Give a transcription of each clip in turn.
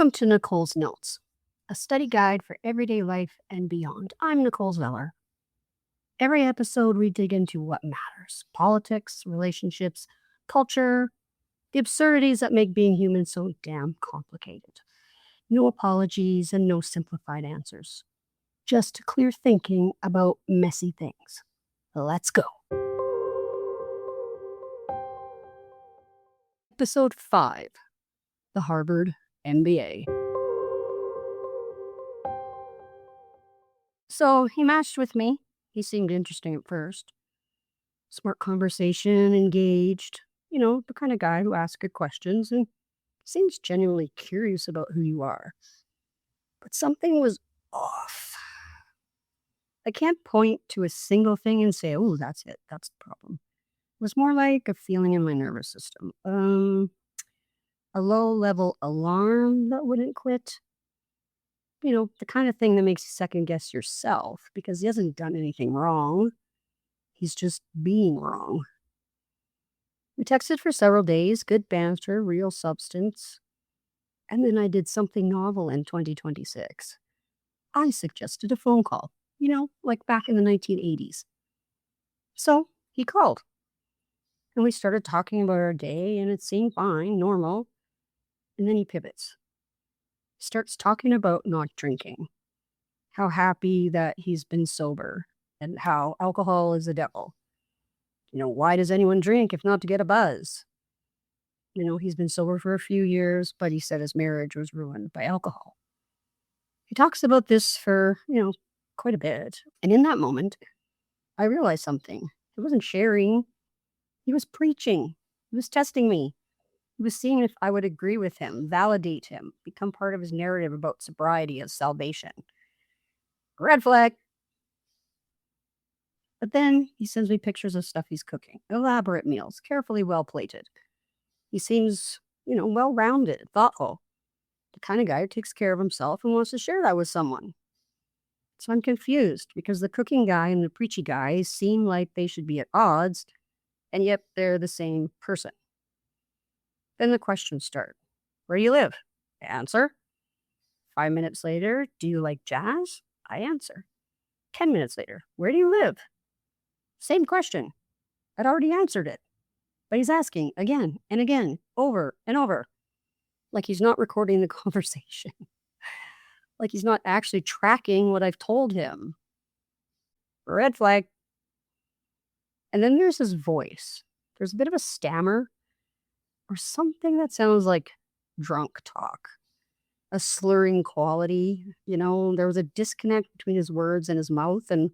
Welcome to Nicole's Notes, a study guide for everyday life and beyond. I'm Nicole Zeller. Every episode, we dig into what matters: politics, relationships, culture, the absurdities that make being human so damn complicated. No apologies and no simplified answers. Just clear thinking about messy things. Let's go. Episode 5, the Harvard MBA. So he matched with me. He seemed interesting at first. Smart conversation, engaged. The kind of guy who asks good questions and seems genuinely curious about who you are. But something was off. I can't point to a single thing and say, oh, that's it. That's the problem. It was more like a feeling in my nervous system. A low-level alarm that wouldn't quit. The kind of thing that makes you second guess yourself because he hasn't done anything wrong. He's just being wrong. We texted for several days, good banter, real substance. And then I did something novel in 2026. I suggested a phone call, like back in the 1980s. So he called. And we started talking about our day, and it seemed fine, normal. And then he pivots. Starts talking about not drinking, how happy that he's been sober, and how alcohol is the devil. Why does anyone drink if not to get a buzz? He's been sober for a few years, but he said his marriage was ruined by alcohol. He talks about this for, quite a bit. And in that moment, I realized something. He wasn't sharing. He was preaching. He was testing me. He was seeing if I would agree with him, validate him, become part of his narrative about sobriety as salvation. Red flag. But then he sends me pictures of stuff he's cooking, elaborate meals, carefully well-plated. He seems, well-rounded, thoughtful, the kind of guy who takes care of himself and wants to share that with someone. So I'm confused because the cooking guy and the preachy guy seem like they should be at odds, and yet they're the same person. Then the questions start. Where do you live? I answer. 5 minutes later, do you like jazz? I answer. 10 minutes later, where do you live? Same question. I'd already answered it. But he's asking again and again, over and over. Like he's not recording the conversation. Like he's not actually tracking what I've told him. Red flag. And then there's his voice. There's a bit of a stammer or something that sounds like drunk talk. A slurring quality. There was a disconnect between his words and his mouth. And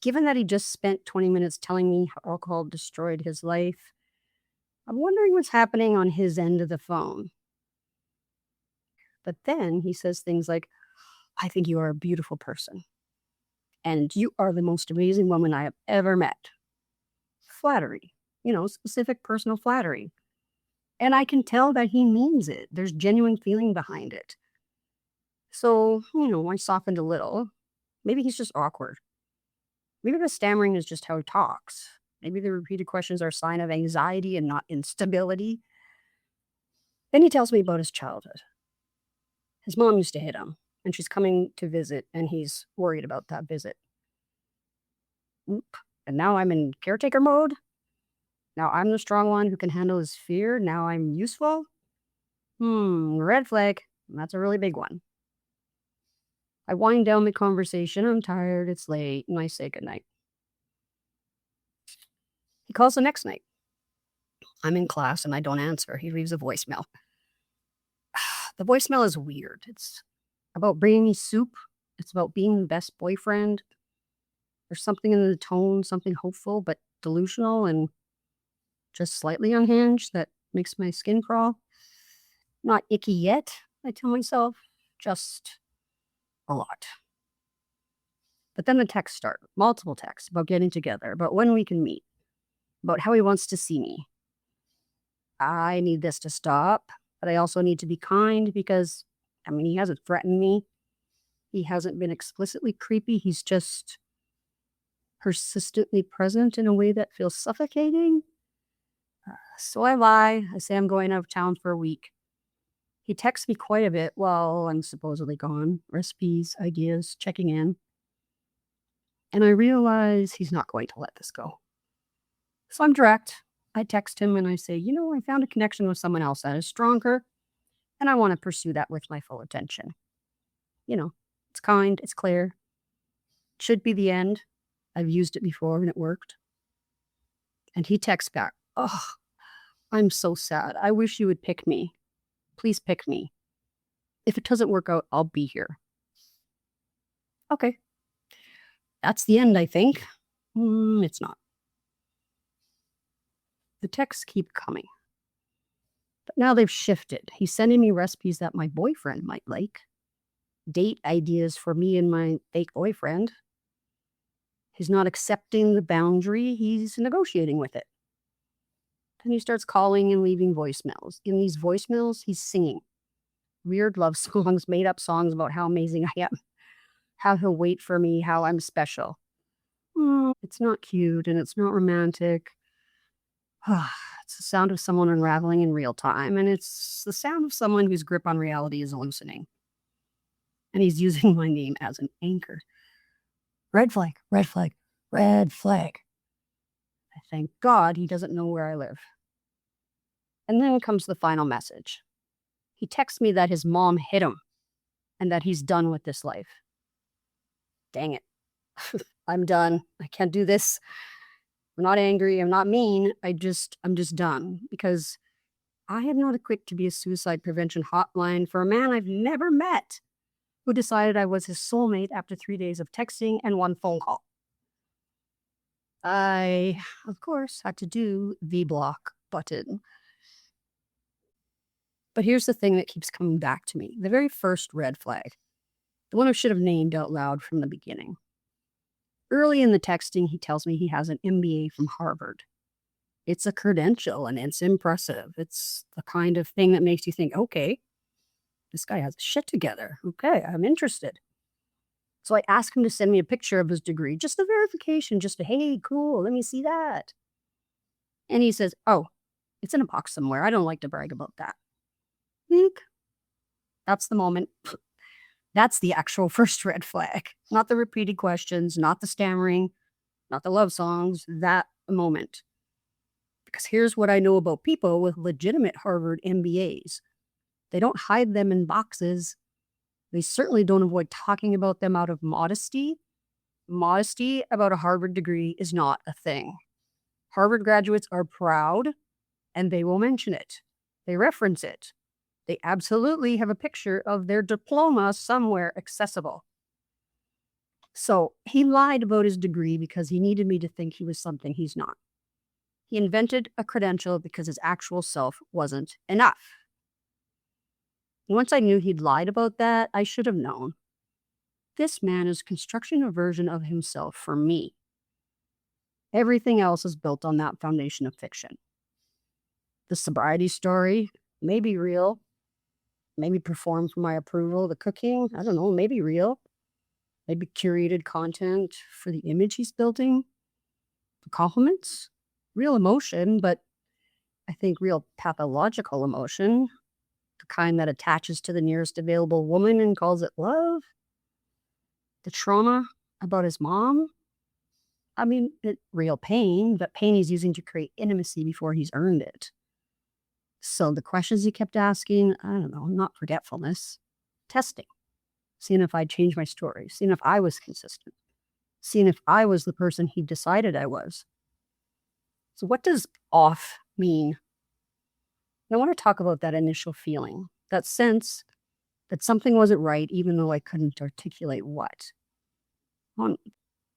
given that he just spent 20 minutes telling me how alcohol destroyed his life, I'm wondering what's happening on his end of the phone. But then he says things like, I think you are a beautiful person. And you are the most amazing woman I have ever met. Flattery, specific personal flattery. And I can tell that he means it. There's genuine feeling behind it. So, I softened a little. Maybe he's just awkward. Maybe the stammering is just how he talks. Maybe the repeated questions are a sign of anxiety and not instability. Then he tells me about his childhood. His mom used to hit him, and she's coming to visit, and he's worried about that visit. Oop. And now I'm in caretaker mode. Now I'm the strong one who can handle his fear. Now I'm useful. Red flag. That's a really big one. I wind down the conversation. I'm tired. It's late. And I say goodnight. He calls the next night. I'm in class and I don't answer. He leaves a voicemail. The voicemail is weird. It's about bringing me soup. It's about being the best boyfriend. There's something in the tone, something hopeful but delusional and just slightly unhinged that makes my skin crawl. Not icky yet, I tell myself. Just a lot. But then the texts start. Multiple texts about getting together, about when we can meet, about how he wants to see me. I need this to stop, but I also need to be kind because, he hasn't threatened me. He hasn't been explicitly creepy. He's just persistently present in a way that feels suffocating. So I lie. I say I'm going out of town for a week. He texts me quite a bit while I'm supposedly gone. Recipes, ideas, checking in. And I realize he's not going to let this go. So I'm direct. I text him and I say, I found a connection with someone else that is stronger, and I want to pursue that with my full attention. It's kind, it's clear. Should be the end. I've used it before and it worked. And he texts back, "Oh, I'm so sad. I wish you would pick me. Please pick me. If it doesn't work out, I'll be here." Okay. That's the end, I think. It's not. The texts keep coming. But now they've shifted. He's sending me recipes that my boyfriend might like, date ideas for me and my fake boyfriend. He's not accepting the boundary, he's negotiating with it. Then he starts calling and leaving voicemails. In these voicemails, he's singing weird love songs, made up songs about how amazing I am, how he'll wait for me, how I'm special. It's not cute and it's not romantic. It's the sound of someone unraveling in real time, and it's the sound of someone whose grip on reality is loosening. And he's using my name as an anchor. Red flag, red flag, red flag. I thank God he doesn't know where I live. And then comes the final message. He texts me that his mom hit him and that he's done with this life. Dang it. I'm done. I can't do this. I'm not angry. I'm not mean. I'm just done, because I am not equipped to be a suicide prevention hotline for a man I've never met who decided I was his soulmate after 3 days of texting and 1 phone call. I, of course, had to do the block button. But here's the thing that keeps coming back to me. The very first red flag. The one I should have named out loud from the beginning. Early in the texting, he tells me he has an MBA from Harvard. It's a credential and it's impressive. It's the kind of thing that makes you think, okay, this guy has shit together. Okay, I'm interested. So I ask him to send me a picture of his degree, just a verification, just a, hey, cool, let me see that. And he says, oh, it's in a box somewhere. I don't like to brag about that. Think. That's the moment. That's the actual first red flag. Not the repeated questions, not the stammering, not the love songs, that moment. Because here's what I know about people with legitimate Harvard MBAs. They don't hide them in boxes. They certainly don't avoid talking about them out of modesty. Modesty about a Harvard degree is not a thing. Harvard graduates are proud, and they will mention it. They reference it. They absolutely have a picture of their diploma somewhere accessible. So he lied about his degree because he needed me to think he was something he's not. He invented a credential because his actual self wasn't enough. Once I knew he'd lied about that, I should have known. This man is constructing a version of himself for me. Everything else is built on that foundation of fiction. The sobriety story may be real, maybe performed for my approval. The cooking, I don't know, maybe real. Maybe curated content for the image he's building. The compliments, real emotion, but I think real pathological emotion. The kind that attaches to the nearest available woman and calls it love. The trauma about his mom. I mean, real pain, but pain he's using to create intimacy before he's earned it. So the questions he kept asking, I don't know, not forgetfulness, testing, seeing if I'd change my story, seeing if I was consistent, seeing if I was the person he decided I was. So what does off mean? I want to talk about that initial feeling, that sense that something wasn't right, even though I couldn't articulate what.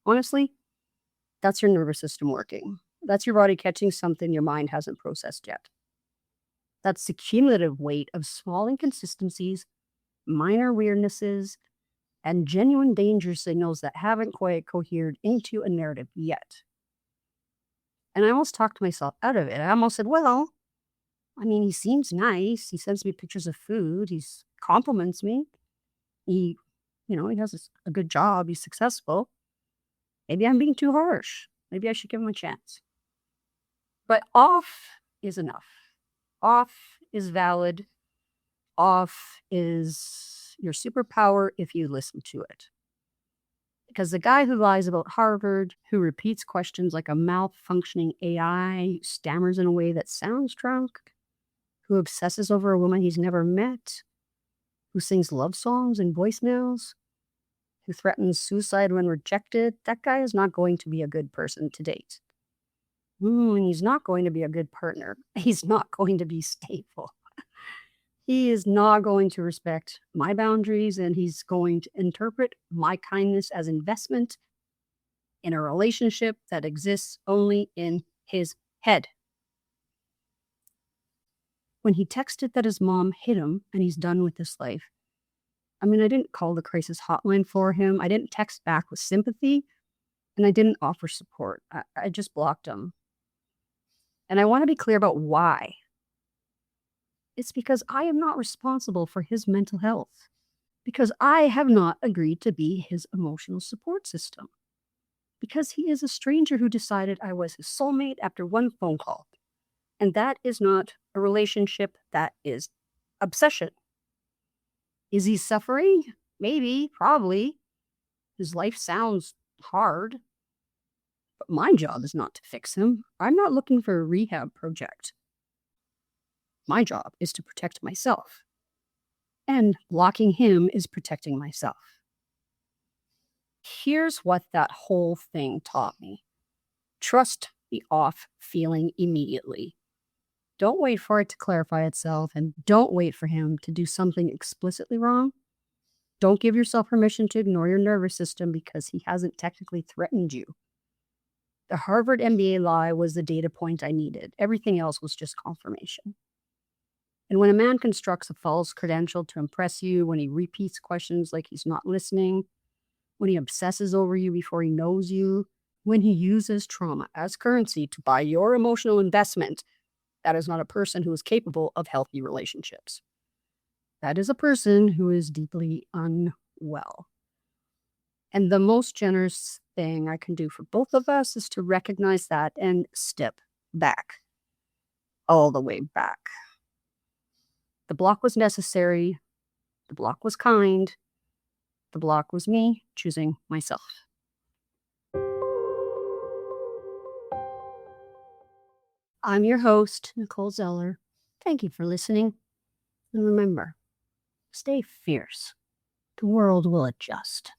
Honestly, that's your nervous system working. That's your body catching something your mind hasn't processed yet. That's the cumulative weight of small inconsistencies, minor weirdnesses, and genuine danger signals that haven't quite cohered into a narrative yet. And I almost talked myself out of it. I almost said, well, I mean, he seems nice. He sends me pictures of food. He compliments me. He has a good job. He's successful. Maybe I'm being too harsh. Maybe I should give him a chance. But off is enough. Off is valid. off is your superpower if you listen to it. Because the guy who lies about Harvard, who repeats questions like a malfunctioning AI, who stammers in a way that sounds drunk, who obsesses over a woman he's never met, who sings love songs and voicemails, who threatens suicide when rejected, that guy is not going to be a good person to date. And he's not going to be a good partner. He's not going to be stable. He is not going to respect my boundaries, and he's going to interpret my kindness as investment in a relationship that exists only in his head. When he texted that his mom hit him and he's done with this life, I didn't call the crisis hotline for him. I didn't text back with sympathy, and I didn't offer support. I just blocked him. And I want to be clear about why. It's because I am not responsible for his mental health, because I have not agreed to be his emotional support system, because he is a stranger who decided I was his soulmate after one phone call. And that is not a relationship, that is obsession. Is he suffering? Maybe, probably. His life sounds hard. But my job is not to fix him. I'm not looking for a rehab project. My job is to protect myself. And blocking him is protecting myself. Here's what that whole thing taught me. Trust the off feeling immediately. Don't wait for it to clarify itself, and don't wait for him to do something explicitly wrong. Don't give yourself permission to ignore your nervous system because he hasn't technically threatened you. The Harvard MBA lie was the data point I needed. Everything else was just confirmation. And when a man constructs a false credential to impress you, when he repeats questions like he's not listening, when he obsesses over you before he knows you, when he uses trauma as currency to buy your emotional investment, that is not a person who is capable of healthy relationships. That is a person who is deeply unwell. And the most generous thing I can do for both of us is to recognize that and step back. All the way back. The block was necessary. The block was kind. The block was me choosing myself. I'm your host, Nicole Zeller. Thank you for listening. And remember, stay fierce. The world will adjust.